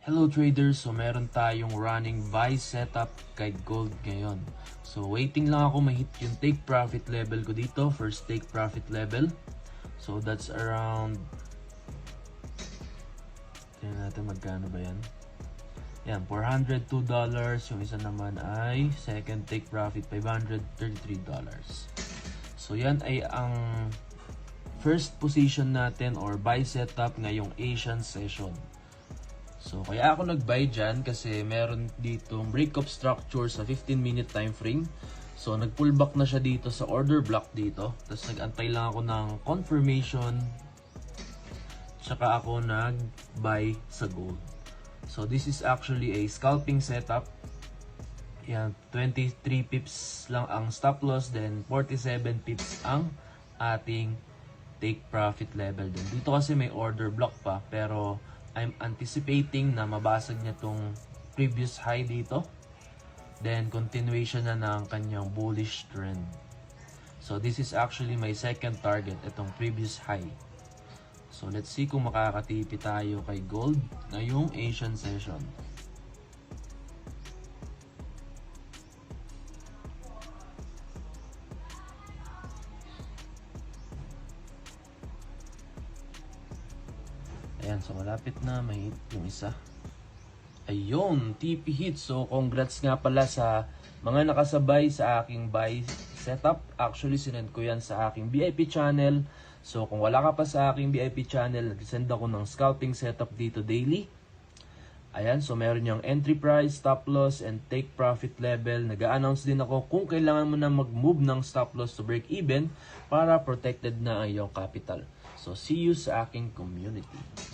Hello traders, so meron tayong running buy setup kay gold ngayon. So waiting lang ako ma-hit yung take profit level ko dito, first take profit level. So that's around, tingnan natin magkano ba yan. Yan, $402. Yung isa naman ay second take profit, $533. So yan ay ang first position natin or buy setup ngayong Asian session. So, kaya ako nag-buy dyan kasi meron ditong break of structure sa 15-minute time frame. So, nag-pullback na siya dito sa order block dito. Tapos, nag-antay lang ako ng confirmation. Tsaka ako nag-buy sa gold. So, this is actually a scalping setup. Yan, 23 pips lang ang stop loss. Then, 47 pips ang ating take profit level din. Dito kasi may order block pa. Pero, I'm anticipating na mabasag niya tong previous high dito. Then, continuation na ng kanyang bullish trend. So, this is actually my second target, itong previous high. So, let's see kung makakatipi tayo kay gold ngayong Asian session. Ayan, so malapit na may hit yung isa. Ayun, TP hit. So congrats nga pala sa mga nakasabay sa aking buy setup. Actually, sinend ko yan sa aking VIP channel. So kung wala ka pa sa aking VIP channel, nag-send ako ng scalping setup dito daily. Ayan, so meron yung entry price, stop loss, and take profit level. Nag-a-announce din ako kung kailangan mo na mag-move ng stop loss to break even para protected na ang iyong capital. So see you sa aking community.